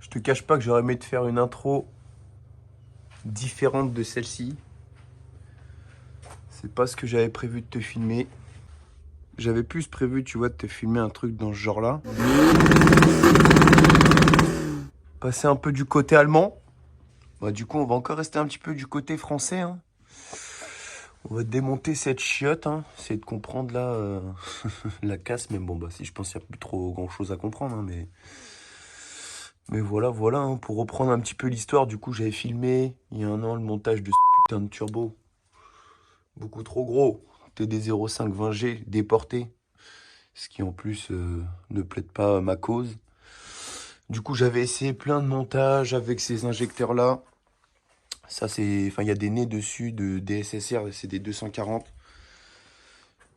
Je te cache pas que j'aurais aimé te faire une intro différente de celle-ci. C'est pas ce que j'avais prévu de te filmer. J'avais plus prévu, tu vois, de te filmer un truc dans ce genre-là. Passer un peu du côté allemand. Bah, du coup, on va encore rester un petit peu du côté français. Hein. On va démonter cette chiotte. Hein. Essayer de comprendre là la casse. Mais bon, bah, si je pense qu'il n'y a plus trop grand-chose à comprendre. Hein, mais voilà. Hein. Pour reprendre un petit peu l'histoire, du coup, j'avais filmé il y a un an le montage de ce putain de turbo. Beaucoup trop gros. TD05 20G déporté. Ce qui en plus ne plaide pas à ma cause. Du coup, j'avais essayé plein de montages avec ces injecteurs-là. Ça, c'est... Enfin, il y a des nez dessus de DSSR, c'est des 240.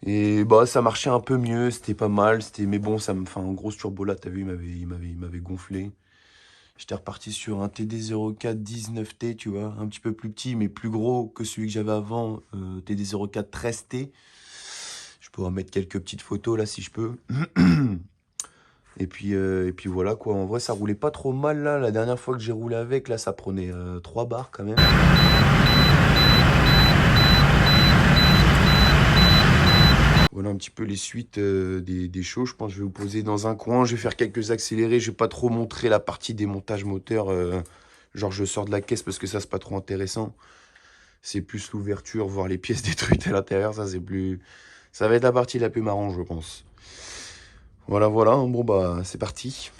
Et bah, ça marchait un peu mieux, c'était pas mal. Mais bon, ça me... Enfin, en gros, ce turbo-là, t'as vu, il m'avait gonflé. J'étais reparti sur un TD04 19T, tu vois. Un petit peu plus petit, mais plus gros que celui que j'avais avant. TD04 13T. Je pourrais en mettre quelques petites photos, là, si je peux. Et puis voilà quoi, en vrai ça roulait pas trop mal là, la dernière fois que j'ai roulé avec, là ça prenait 3 bars quand même. Voilà un petit peu les suites des shows, je pense que je vais vous poser dans un coin, je vais faire quelques accélérés, je vais pas trop montrer la partie des montages moteurs, genre je sors de la caisse parce que ça c'est pas trop intéressant. C'est plus l'ouverture, voir les pièces détruites à l'intérieur, ça c'est plus... Ça va être la partie la plus marrante je pense. Voilà, bon bah c'est parti.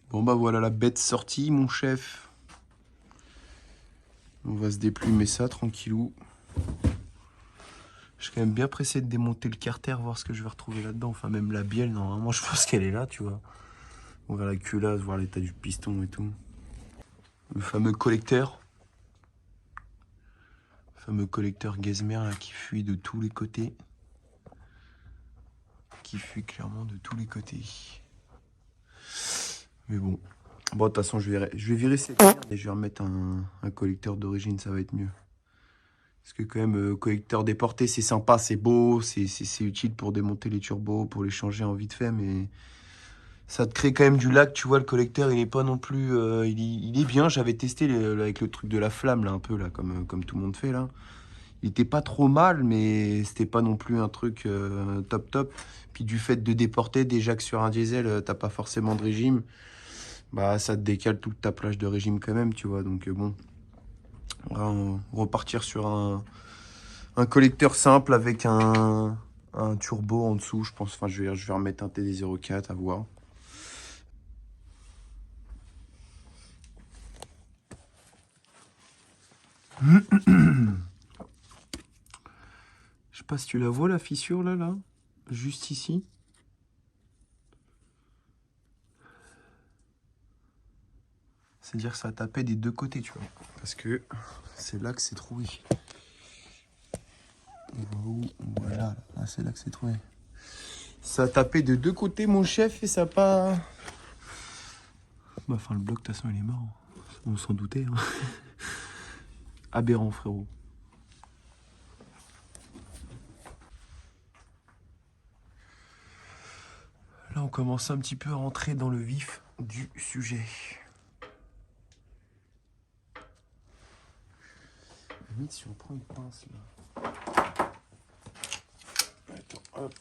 Bon bah voilà la bête sortie mon chef. On va se déplumer ça tranquillou. Je suis quand même bien pressé de démonter le carter, voir ce que je vais retrouver là-dedans. Enfin même la bielle, normalement je pense qu'elle est là, tu vois. On va la culasse, voir l'état du piston et tout. Le fameux collecteur. Le fameux collecteur Gesmer là, qui fuit de tous les côtés. Qui fuit clairement de tous les côtés. Mais bon. Bon, de toute façon, je vais virer cette merde et je vais remettre un collecteur d'origine, ça va être mieux. Parce que quand même, collecteur déporté, c'est sympa, c'est beau, c'est utile pour démonter les turbos, pour les changer en vite fait, mais ça te crée quand même du lag, tu vois, le collecteur, il est pas non plus... il est bien, j'avais testé avec le truc de la flamme, là, un peu, là, comme tout le monde fait, là. Il était pas trop mal, mais c'était pas non plus un truc top. Puis du fait de déporter, déjà que sur un diesel, t'as pas forcément de régime, bah ça te décale toute ta plage de régime quand même, tu vois, donc bon. On va repartir sur un collecteur simple avec un turbo en dessous, je pense. Enfin, je vais remettre un TD04 à voir. Je sais pas si tu la vois, la fissure là, juste ici. C'est-à-dire que ça a tapé des deux côtés, tu vois. Parce que c'est là que c'est trouvé. Voilà, là, c'est là que c'est trouvé. Ça a tapé de deux côtés, mon chef, et ça a pas... Bah, enfin, le bloc, de toute façon, il est mort. On s'en doutait. Hein. Aberrant, frérot. Là, on commence un petit peu à rentrer dans le vif du sujet. Limite, si on prend une pince, là. Attends, hop.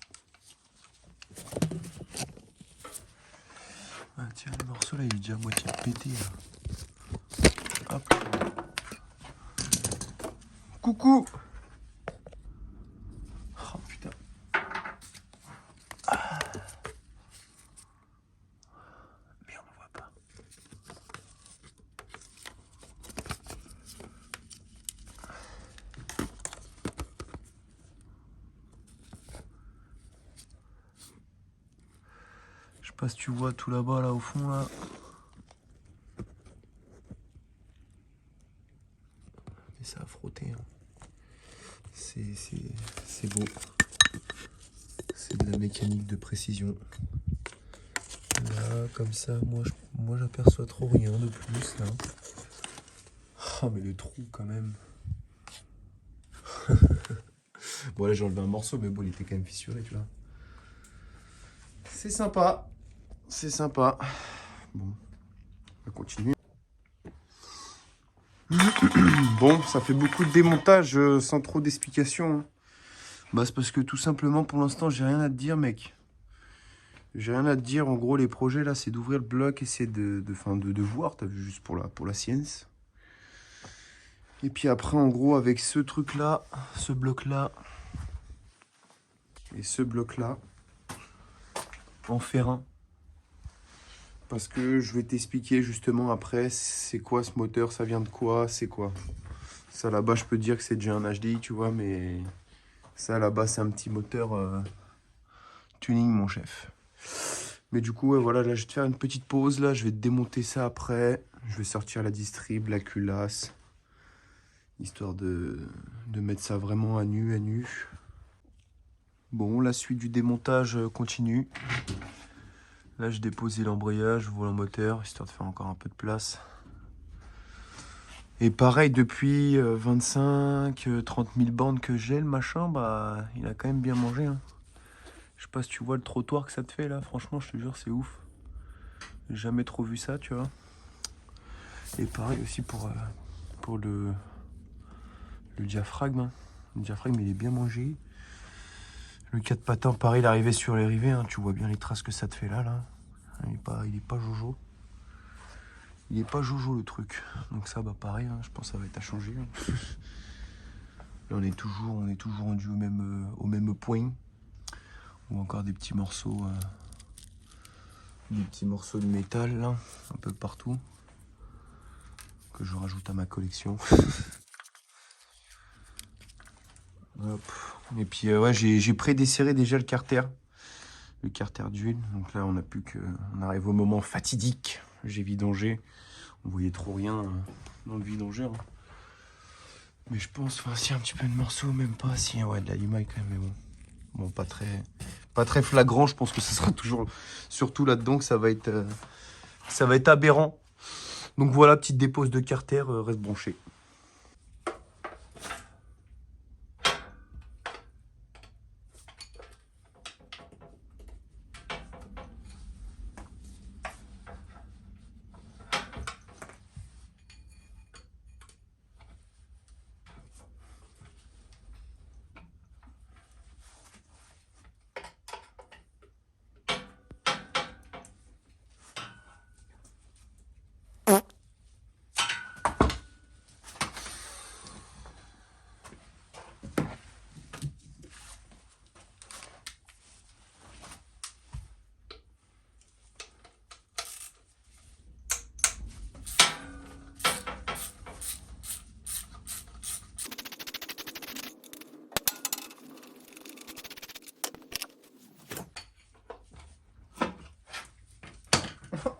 Ah, tiens, le morceau, là, il est déjà à moitié pété, là. Hop. Coucou. Oh, putain. Merde, on voit pas. Je sais pas si tu vois tout là-bas, là, au fond, là. Et ça a frotté. Hein. C'est beau. C'est de la mécanique de précision. Là, comme ça, moi j'aperçois trop rien de plus, là. Oh, mais le trou, quand même. Bon, là, j'ai enlevé un morceau, mais bon, il était quand même fissuré, tu vois. C'est sympa. C'est sympa. Bon, on va continuer. Bon, ça fait beaucoup de démontage sans trop d'explications, hein. Bah, c'est parce que tout simplement, pour l'instant, j'ai rien à te dire, mec. J'ai rien à te dire. En gros, les projets, là, c'est d'ouvrir le bloc, essayer de voir, t'as vu, juste pour la science. Et puis après, en gros, avec ce truc-là, ce bloc-là, et ce bloc-là, en faire un. Parce que je vais t'expliquer justement après, c'est quoi ce moteur, ça vient de quoi, c'est quoi. Ça, là-bas, je peux te dire que c'est déjà un HDI, tu vois, mais ça, là-bas, c'est un petit moteur tuning, mon chef. Mais du coup, ouais, voilà, là, je vais te faire une petite pause. Là, je vais te démonter ça après. Je vais sortir la distrib, la culasse, histoire de mettre ça vraiment à nu, à nu. Bon, la suite du démontage continue. Là, j'ai déposé l'embrayage, je vois le moteur, histoire de faire encore un peu de place. Et pareil, depuis 25-30 000 bornes que j'ai, le machin, bah, il a quand même bien mangé, hein. Je sais pas si tu vois le trottoir que ça te fait là, franchement, je te jure, c'est ouf. J'ai jamais trop vu ça, tu vois. Et pareil aussi pour le diaphragme, hein. Le diaphragme, il est bien mangé. Le 4 patins, pareil, il arrivait sur les rivets, hein. Tu vois bien les traces que ça te fait là. Il est pas jojo. Il est pas jojo le truc. Donc ça, bah pareil, hein, je pense que ça va être à changer, hein. Là, on est toujours rendu au même point. Ou encore des petits morceaux de métal là, un peu partout, que je rajoute à ma collection. Hop. Et puis ouais, j'ai prédesserré déjà le carter d'huile. Donc là, on arrive au moment fatidique. J'ai vidangé. On voyait trop rien dans le vidanger, hein. Mais je pense, enfin, si un petit peu de morceaux, même pas, si, ouais, de la limaille quand même, mais bon. Bon, pas très flagrant, je pense que ce sera toujours, surtout là-dedans, que ça va être aberrant. Donc voilà, petite dépose de carter, reste branché.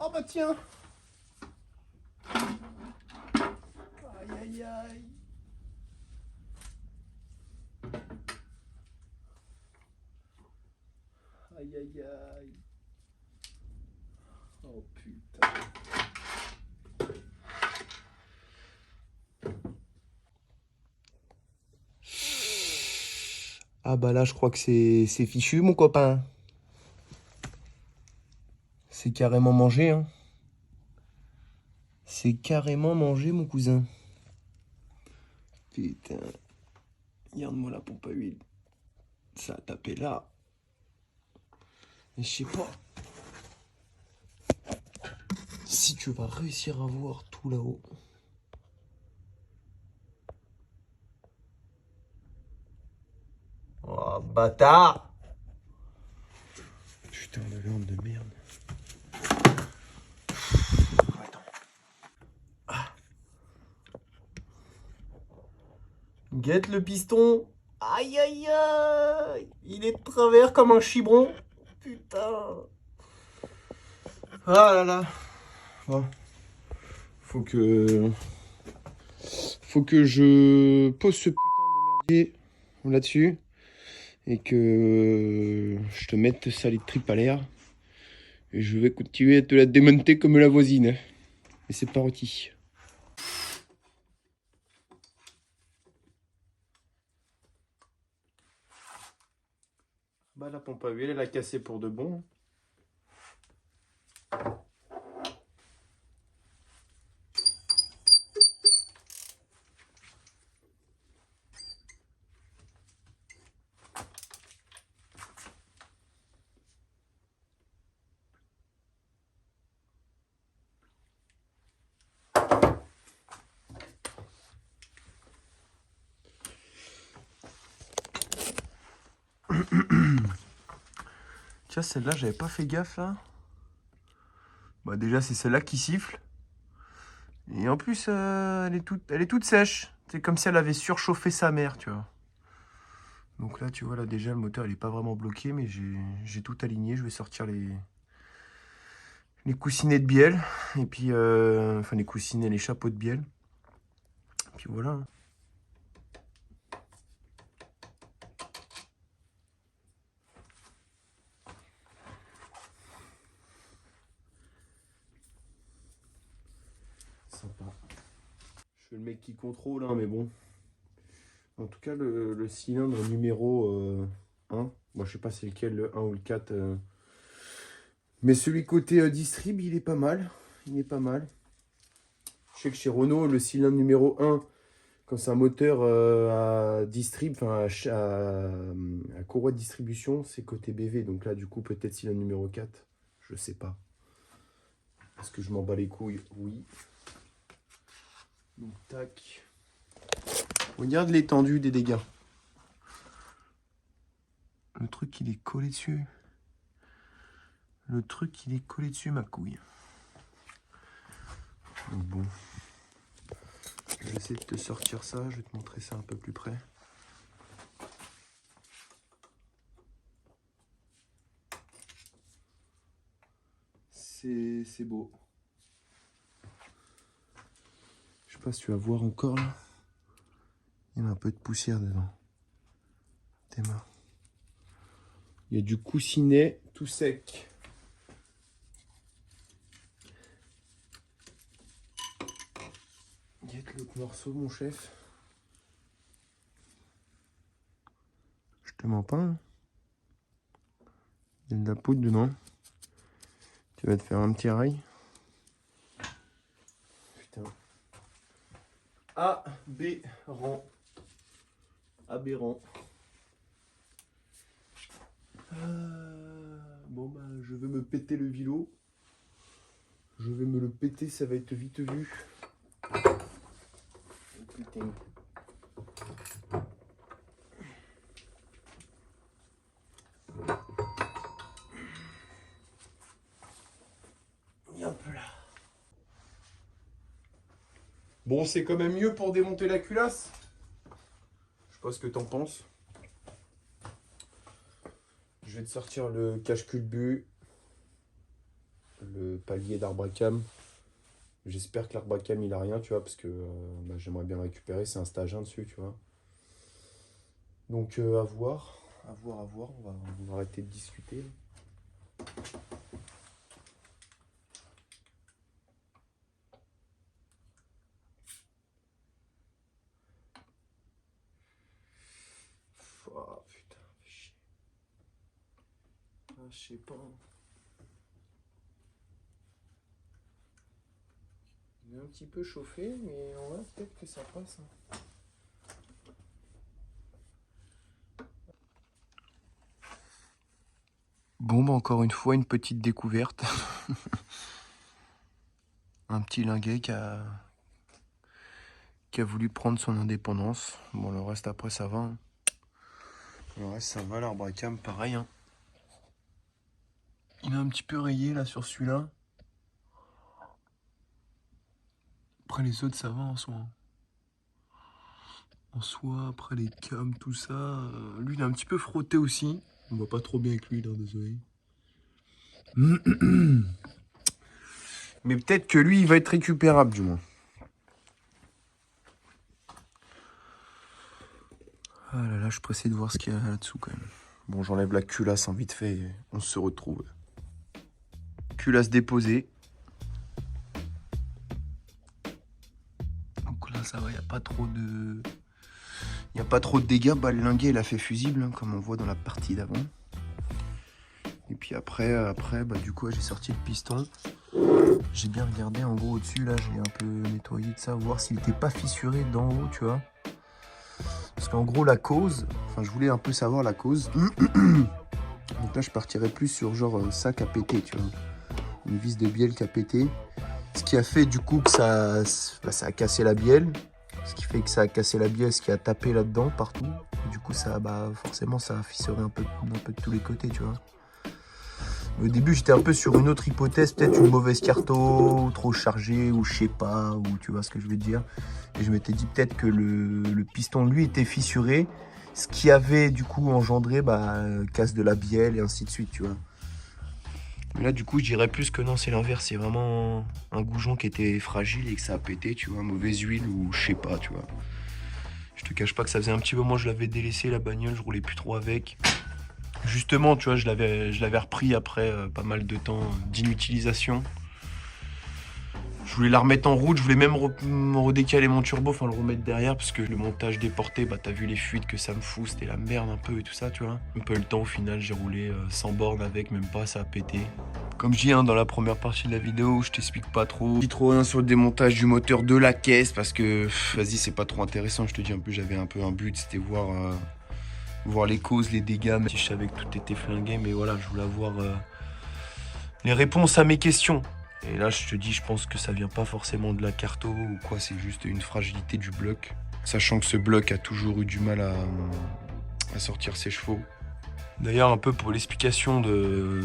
Oh bah tiens. Aïe aïe aïe. Aïe aïe aïe. Oh putain. Ah bah là, je crois que c'est fichu, mon copain. C'est carrément mangé, hein. C'est carrément mangé, mon cousin. Putain. Regarde-moi la pompe à huile. Ça a tapé là. Et je sais pas si tu vas réussir à voir tout là-haut. Oh, bâtard! Putain de lampe de merde. Attends. Ah. Guette le piston. Aïe aïe aïe. Il est de travers comme un chibron. Putain. Ah là là. Bon. Faut que... Faut que je pose ce putain de merdier là-dessus. Et que je te mette ça les tripes à l'air. Et je vais continuer à te la démonter comme la voisine. Et c'est parti. Bah la pompe à huile, elle a cassé pour de bon. Tiens, celle-là, j'avais pas fait gaffe là. Bah déjà, c'est celle-là qui siffle. Et en plus, elle est toute sèche. C'est comme si elle avait surchauffé sa mère, tu vois. Donc là, tu vois, là déjà, le moteur, il est pas vraiment bloqué, mais j'ai tout aligné. Je vais sortir les coussinets de bielle. Et puis, enfin, les coussinets, les chapeaux de bielle. Et puis voilà. Sympa. Je suis le mec qui contrôle, hein, mais bon. En tout cas, le cylindre numéro 1, moi je sais pas c'est lequel, le 1 ou le 4. Mais celui côté distrib, il est pas mal. Il est pas mal. Je sais que chez Renault, le cylindre numéro 1, quand c'est un moteur à distrib, enfin à courroie de distribution, c'est côté BV. Donc là, du coup, peut-être cylindre numéro 4. Je sais pas. Est-ce que je m'en bats les couilles? Oui. Donc, tac. Regarde l'étendue des dégâts. Le truc, il est collé dessus. Le truc, il est collé dessus, ma couille. Donc bon. Je vais essayer de te sortir ça. Je vais te montrer ça un peu plus près. C'est beau. Je sais pas si tu vas voir encore là. Il y a un peu de poussière dedans. Tes mains. Il y a du coussinet tout sec. Guette l'autre morceau, mon chef. Je te mens pas. Hein. Il y a de la poudre dedans. Tu vas te faire un petit rail. Putain. Aberrant. Aberrant. Bon bah je vais me péter le vilo. Je vais me le péter, ça va être vite vu. Putain. Et hop là. Bon, c'est quand même mieux pour démonter la culasse. Je sais pas ce que t'en penses. Je vais te sortir le cache-culbut, le palier d'arbre à cam. J'espère que l'arbre à cam il a rien, tu vois, parce que bah, j'aimerais bien le récupérer. C'est un stage 1 dessus, tu vois. Donc à voir, à voir, à voir. On va arrêter de discuter. Oh putain, fais chier. Ah, je sais pas. Il est un petit peu chauffé, mais on va peut-être que ça passe. Hein. Bon, bah encore une fois, une petite découverte. Un petit linguet qui a voulu prendre son indépendance. Bon, le reste après ça va. Hein. Le reste ça va, l'arbre à cam pareil. Hein. Il est un petit peu rayé là sur celui-là. Après les autres ça va en soi. En soi, après les cams, tout ça. Lui il est un petit peu frotté aussi. On voit pas trop bien avec lui là, désolé. Mais peut-être que lui il va être récupérable du moins. Ah là là, je suis pressé de voir ce qu'il y a là-dessous quand même. Bon, j'enlève la culasse en vite fait et on se retrouve. Culasse déposée. Donc là, ça va, il n'y a pas trop de... Il n'y a pas trop de dégâts. Bah, le linguet, il a fait fusible, hein, comme on voit dans la partie d'avant. Et puis après bah, du coup, j'ai sorti le piston. J'ai bien regardé en gros au-dessus, là, j'ai un peu nettoyé de ça, voir s'il n'était pas fissuré d'en haut, tu vois. Parce qu'en gros, la cause, enfin, je voulais un peu savoir la cause. Donc là, je partirais plus sur genre ça qui a pété, tu vois. Une vis de bielle qui a pété. Ce qui a fait du coup que ça a cassé la bielle. Ce qui fait que ça a cassé la bielle, ce qui a tapé là-dedans partout. du coup, ça, bah, forcément, ça a fissuré un peu de tous les côtés, tu vois. Au début, j'étais un peu sur une autre hypothèse, peut-être une mauvaise carto, trop chargée, ou je sais pas, ou tu vois ce que je veux dire. Et je m'étais dit peut-être que le piston, lui, était fissuré, ce qui avait du coup engendré casse de la bielle et ainsi de suite, tu vois. Mais là, du coup, je dirais plus que non, c'est l'inverse. C'est vraiment un goujon qui était fragile et que ça a pété, tu vois, mauvaise huile ou je sais pas, tu vois. Je te cache pas que ça faisait un petit moment que je l'avais délaissé, la bagnole, je roulais plus trop avec. Justement, tu vois, je l'avais repris après pas mal de temps d'inutilisation. Je voulais la remettre en route, je voulais même redécaler mon turbo, enfin le remettre derrière, parce que le montage déporté, bah t'as vu les fuites que ça me fout, c'était la merde un peu et tout ça, tu vois. Même pas eu le temps au final, j'ai roulé 100 bornes avec, même pas, ça a pété. Comme je dis dans la première partie de la vidéo, je t'explique pas trop. Je dis trop rien sur le démontage du moteur de la caisse, parce que, vas-y, c'est pas trop intéressant, je te dis un peu, j'avais un peu un but, c'était voir les causes, les dégâts, même si je savais que tout était flingué, mais voilà, je voulais avoir les réponses à mes questions. Et là, je te dis, je pense que ça vient pas forcément de la carto ou quoi, c'est juste une fragilité du bloc. Sachant que ce bloc a toujours eu du mal à sortir ses chevaux. D'ailleurs, un peu pour l'explication de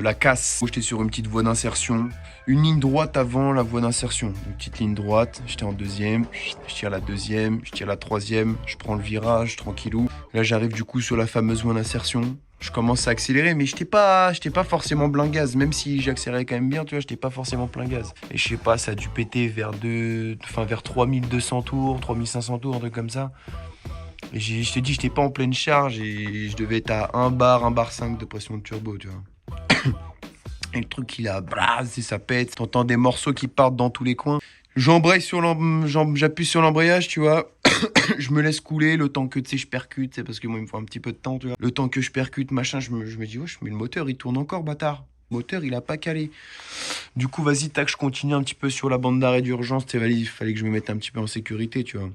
la casse. J'étais sur une petite voie d'insertion. Une ligne droite avant la voie d'insertion. Une petite ligne droite, j'étais en deuxième. Je tire la deuxième, je tire la troisième. Je prends le virage, tranquillou. Là, j'arrive du coup sur la fameuse voie d'insertion. Je commence à accélérer, mais j'étais pas forcément plein gaz. Même si j'accélérais quand même bien, tu vois, j'étais pas forcément plein gaz. Et je sais pas, ça a dû péter vers 3200 tours, 3500 tours, un truc comme ça. Et je te dis, j'étais pas en pleine charge et je devais être à 1 bar 5 de pression de turbo, tu vois. Et le truc, il a brasé, ça pète. T'entends des morceaux qui partent dans tous les coins. J'appuie sur l'embrayage, tu vois. Je me laisse couler le temps que, tu sais, je percute. C'est parce que moi, il me faut un petit peu de temps, tu vois. Le temps que je percute, machin, je me dis, wesh, mais le moteur, il tourne encore, bâtard. Le moteur, il a pas calé. Du coup, vas-y, tac, je continue un petit peu sur la bande d'arrêt d'urgence. Il fallait que je me mette un petit peu en sécurité, tu vois.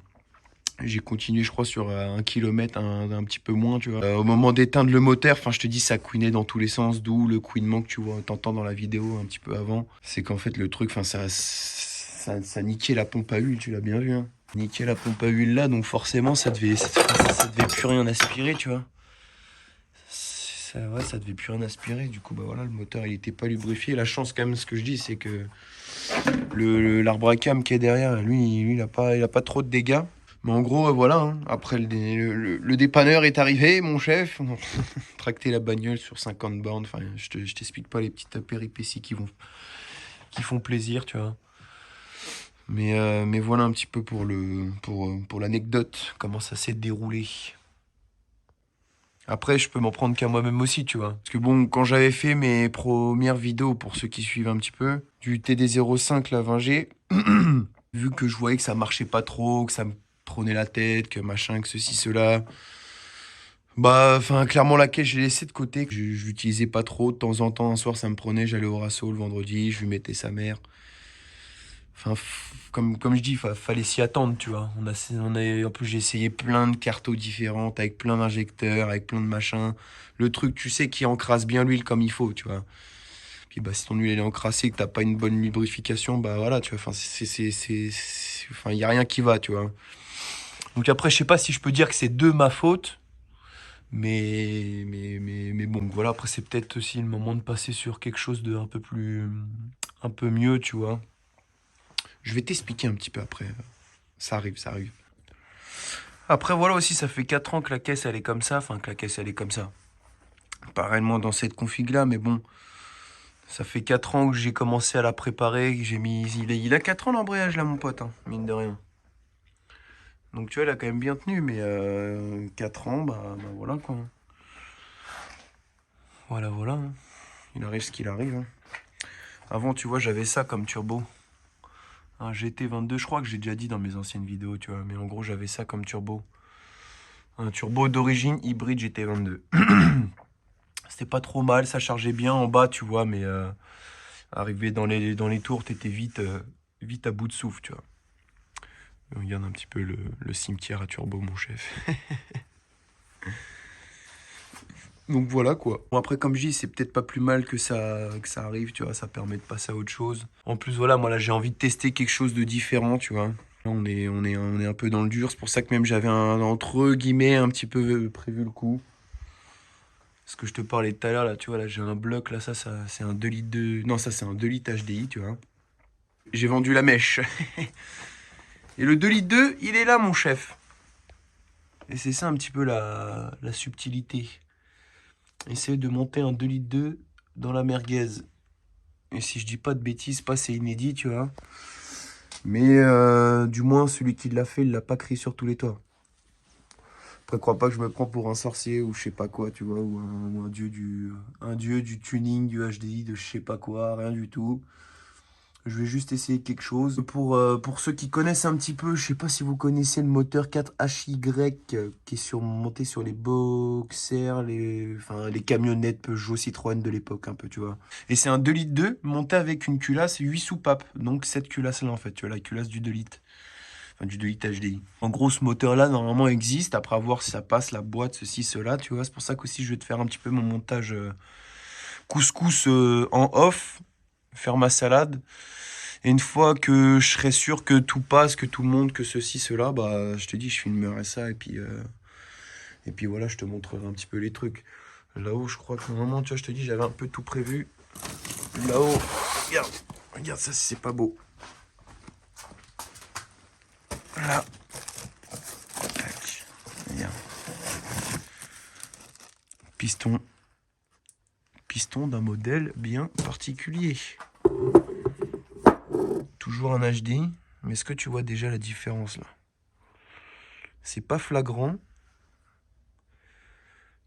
J'ai continué, je crois, sur 1 kilomètre, un petit peu moins, tu vois. Au moment d'éteindre le moteur, enfin, je te dis, ça couinait dans tous les sens, d'où le couinement que tu vois, t'entends dans la vidéo un petit peu avant. C'est qu'en fait, le truc, enfin, ça niquait la pompe à huile, tu l'as bien vu, hein. Niquait la pompe à huile là, donc forcément, ça devait plus rien aspirer, tu vois. Ça devait plus rien aspirer. Du coup, bah voilà, le moteur, il était pas lubrifié. La chance, quand même, ce que je dis, c'est que l'arbre à cam qui est derrière, lui, il a pas trop de dégâts. Mais en gros, voilà, hein. Après le dépanneur est arrivé, mon chef. On a tracté la bagnole sur 50 bornes. Enfin, je t'explique pas les petites péripéties qui font plaisir, tu vois. Mais voilà un petit peu pour l'anecdote, comment ça s'est déroulé. Après, je peux m'en prendre qu'à moi-même aussi, tu vois. Parce que bon, quand j'avais fait mes premières vidéos, pour ceux qui suivent un petit peu, du TD05, la 20G, vu que je voyais que ça marchait pas trop, que ça me prenait la tête, que machin, que ceci, cela. Bah, enfin, clairement, la caisse, je l'ai laissé de côté. Je l'utilisais pas trop. De temps en temps, un soir, ça me prenait. J'allais au Rasso le vendredi, je lui mettais sa mère. Enfin, comme je dis, fallait s'y attendre, tu vois. En plus, j'ai essayé plein de cartos différentes, avec plein d'injecteurs, avec plein de machins. Le truc, tu sais, qui encrasse bien l'huile comme il faut, tu vois. Puis, bah, si ton huile, elle est encrassée, que t'as pas une bonne lubrification, bah voilà, tu vois. Enfin, enfin, il y a rien qui va, tu vois. Donc après, je sais pas si je peux dire que c'est de ma faute. Mais bon, voilà, après, c'est peut-être aussi le moment de passer sur quelque chose de un peu mieux, tu vois. Je vais t'expliquer un petit peu après. Ça arrive, ça arrive. Après, voilà aussi, ça fait 4 ans que la caisse, elle est comme ça. Enfin, que la caisse, elle est comme ça. Pas réellement dans cette config-là, mais bon. Ça fait 4 ans que j'ai commencé à la préparer. Que j'ai mis... Il a 4 ans l'embrayage, là, mon pote, hein, mine de rien. Donc, tu vois, il a quand même bien tenu, mais 4 ans, bah voilà, quoi. Voilà, voilà. Hein. Il arrive ce qu'il arrive. Hein. Avant, tu vois, j'avais ça comme turbo. Un GT22, je crois que j'ai déjà dit dans mes anciennes vidéos, tu vois. Mais en gros, j'avais ça comme turbo. Un turbo d'origine hybride GT22. C'était pas trop mal, ça chargeait bien en bas, tu vois. Mais arrivé dans les tours, t'étais vite à bout de souffle, tu vois. On regarde un petit peu le cimetière à turbo, mon chef. Donc voilà quoi. Bon après comme je dis, c'est peut-être pas plus mal que ça arrive, tu vois, ça permet de passer à autre chose. En plus voilà, moi là j'ai envie de tester quelque chose de différent, tu vois. Là, on est un peu dans le dur. C'est pour ça que même j'avais entre guillemets un petit peu prévu le coup. Ce que je te parlais tout à l'heure, là, tu vois, là, j'ai un bloc, là, ça c'est un 2 litres de... Non, ça, c'est un 2 litres HDI, tu vois. J'ai vendu la mèche. Et le 2 litres 2, il est là, mon chef. Et c'est ça un petit peu la subtilité. Essayer de monter un 2 litres 2 dans la merguez. Et si je dis pas de bêtises, pas c'est inédit, tu vois. Mais du moins, celui qui l'a fait, il l'a pas crié sur tous les toits. Après, crois pas que je me prends pour un sorcier ou je sais pas quoi, tu vois, ou un dieu du tuning, du HDI, de je sais pas quoi, rien du tout. Je vais juste essayer quelque chose. Pour ceux qui connaissent un petit peu, je sais pas si vous connaissez le moteur 4HY qui est monté sur les boxers, les camionnettes Peugeot, Citroën de l'époque un peu, tu vois. Et c'est un 2 litres 2 monté avec une culasse 8 soupapes. Donc cette culasse là en fait, tu vois, la culasse du 2 litres. Enfin, du 2 litres HDI. En gros, ce moteur-là, normalement, existe. Après, à voir si ça passe, la boîte, ceci, cela, tu vois. C'est pour ça qu'aussi, je vais te faire un petit peu mon montage couscous en off. Faire ma salade. Et une fois que je serai sûr que tout passe, que tout monte, que ceci, cela, bah, je te dis, je filmerai ça. Et puis voilà, je te montrerai un petit peu les trucs. Là-haut, je crois que normalement, tu vois, je te dis, j'avais un peu tout prévu. Là-haut, regarde. Regarde ça, c'est pas beau. Là. Tac. Regarde. Piston d'un modèle bien particulier. Toujours un HDI, mais est-ce que tu vois déjà la différence là? C'est pas flagrant.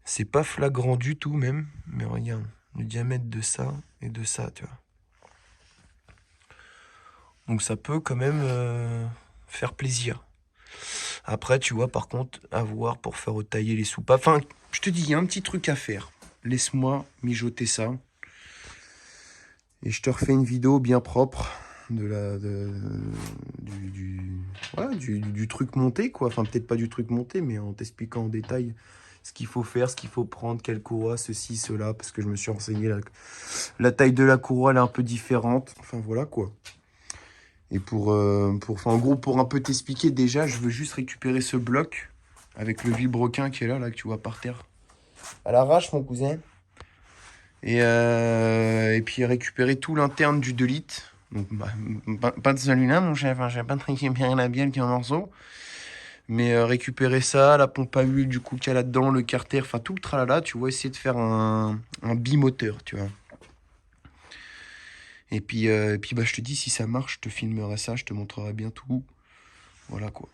C'est pas flagrant du tout même, mais regarde, le diamètre de ça et de ça, tu vois. Donc ça peut quand même faire plaisir. Après, tu vois, par contre, à voir pour faire tailler les soupapes. Enfin, je te dis, il y a un petit truc à faire. Laisse-moi mijoter ça. Et je te refais une vidéo bien propre du truc monté, quoi. Enfin, peut-être pas du truc monté, mais en t'expliquant en détail ce qu'il faut faire, ce qu'il faut prendre, quelle courroie, ceci, cela, parce que je me suis renseigné. La taille de la courroie, elle est un peu différente. Enfin, voilà, quoi. Et enfin, en gros, pour un peu t'expliquer, déjà, je veux juste récupérer ce bloc avec le vilebrequin qui est là, que tu vois par terre. À l'arrache, mon cousin. Et puis récupérer tout l'interne du 2 litres. Donc, pas de celui-là, mon chef, hein, j'ai pas récupéré la bielle qui est en morceaux. Mais récupérer ça, la pompe à huile du coup qu'il y a là-dedans, le carter, enfin tout le tralala, tu vois, essayer de faire un bimoteur, tu vois. Et puis bah, je te dis, si ça marche, je te filmerai ça, je te montrerai bien tout. Voilà quoi.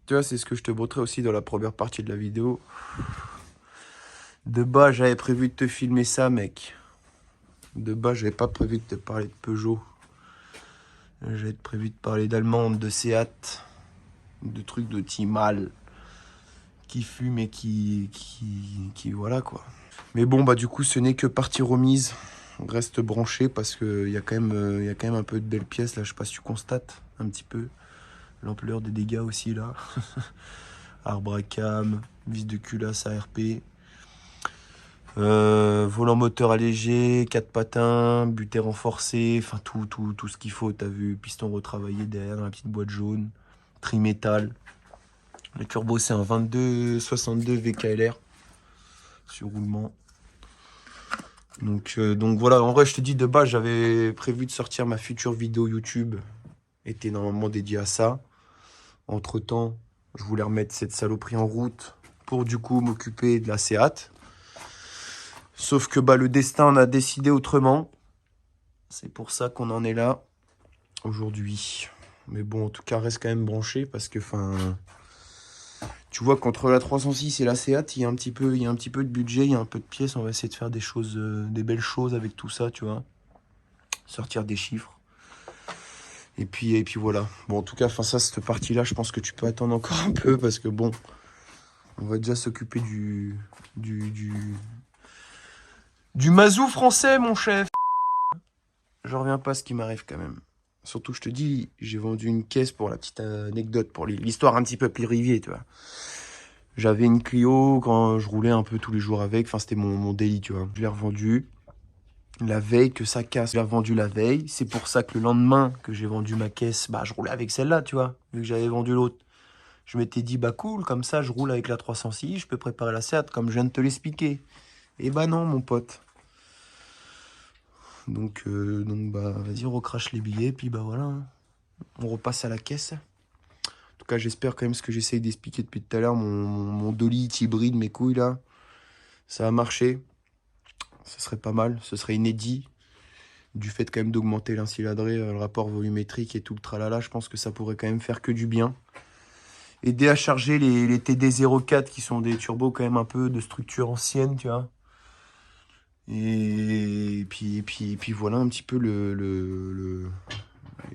Tu vois, c'est ce que je te montrais aussi dans la première partie de la vidéo. De bas, j'avais prévu de te filmer ça, mec. De bas, j'avais pas prévu de te parler de Peugeot. J'avais prévu de parler d'Allemande, de Seat, de trucs de Timal, qui fument et qui voilà quoi. Mais bon, bah du coup, ce n'est que partie remise. On reste branché parce qu'il y a quand même un peu de belles pièces là. Je sais pas si tu constates un petit peu l'ampleur des dégâts aussi là. Arbre à cam, vis de culasse ARP. Volant moteur allégé, 4 patins, buté renforcé, enfin tout ce qu'il faut, t'as vu, piston retravaillé derrière, la petite boîte jaune, trimétal. Le turbo c'est un 2262 VKLR sur roulement. Donc voilà, en vrai je te dis de base j'avais prévu de sortir ma future vidéo YouTube, était normalement dédiée à ça. Entre temps, je voulais remettre cette saloperie en route pour du coup m'occuper de la Seat. Sauf que bah, le destin en a décidé autrement. C'est pour ça qu'on en est là aujourd'hui. Mais bon, en tout cas, reste quand même branché parce que, enfin, tu vois qu'entre la 306 et la Seat, il y a un petit peu de budget, il y a un peu de pièces. On va essayer de faire des choses, des belles choses avec tout ça, tu vois. Sortir des chiffres. Et puis voilà. Bon, en tout cas, enfin ça, cette partie-là, je pense que tu peux attendre encore un peu parce que bon, on va déjà s'occuper du mazou français, mon chef. Je reviens pas à ce qui m'arrive quand même. Surtout, je te dis, j'ai vendu une caisse pour la petite anecdote, pour l'histoire un petit peu Rivier, tu vois. J'avais une Clio quand je roulais un peu tous les jours avec. Enfin, c'était mon daily, tu vois. Je l'ai revendue. La veille que ça casse. J'ai vendu la veille. C'est pour ça que le lendemain que j'ai vendu ma caisse, bah je roulais avec celle-là, tu vois, vu que j'avais vendu l'autre. Je m'étais dit, bah cool, comme ça, je roule avec la 306, je peux préparer la Seat, comme je viens de te l'expliquer. Et bah non, mon pote. Donc bah, vas-y, on recrache les billets, puis bah voilà, hein. On repasse à la caisse. En tout cas, j'espère quand même ce que j'essaye d'expliquer depuis tout à l'heure, mon Dolly hybride, mes couilles, là, ça a marché. Ce serait pas mal, ce serait inédit. Du fait quand même d'augmenter l'inciladré, le rapport volumétrique et tout le tralala, je pense que ça pourrait quand même faire que du bien. Aider à charger les TD04 qui sont des turbos quand même un peu de structure ancienne, tu vois. Et puis voilà un petit peu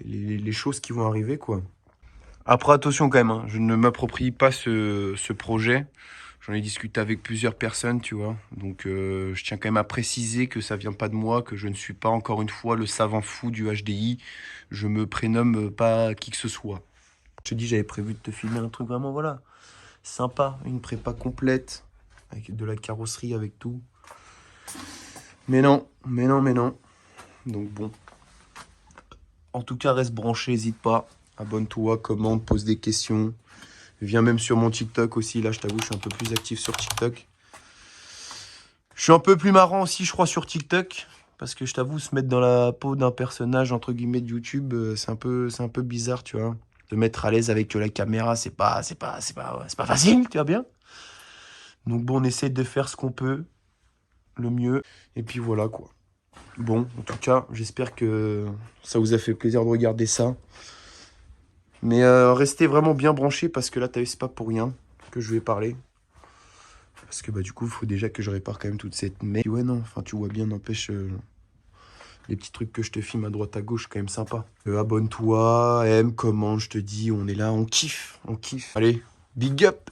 les choses qui vont arriver, quoi. Après, attention quand même, hein, je ne m'approprie pas ce projet. J'en ai discuté avec plusieurs personnes, tu vois. Donc, je tiens quand même à préciser que ça vient pas de moi, que je ne suis pas, encore une fois, le savant fou du HDI. Je me prénomme pas qui que ce soit. Je te dis, j'avais prévu de te filmer un truc vraiment, voilà, sympa. Une prépa complète, avec de la carrosserie, avec tout. Mais non, mais non, mais non. Donc bon. En tout cas, reste branché, n'hésite pas. Abonne-toi, commente, pose des questions. Viens même sur mon TikTok aussi. Là, je t'avoue, je suis un peu plus actif sur TikTok. Je suis un peu plus marrant aussi, je crois, sur TikTok. Parce que je t'avoue, se mettre dans la peau d'un personnage, entre guillemets, de YouTube, c'est un peu bizarre, tu vois. De mettre à l'aise avec la caméra, c'est pas facile, tu vois bien. Donc bon, on essaie de faire ce qu'on peut, le mieux. Et puis voilà, quoi. Bon, en tout cas, j'espère que ça vous a fait plaisir de regarder ça. Mais restez vraiment bien branchés parce que là, t'as vu, c'est pas pour rien que je vais parler. Parce que bah du coup, il faut déjà que je répare quand même toute cette merde. Ouais, non, enfin, tu vois bien, n'empêche, les petits trucs que je te filme à droite à gauche, quand même sympa. Abonne-toi, aime, commente, je te dis, on est là, on kiffe, on kiffe. Allez, big up!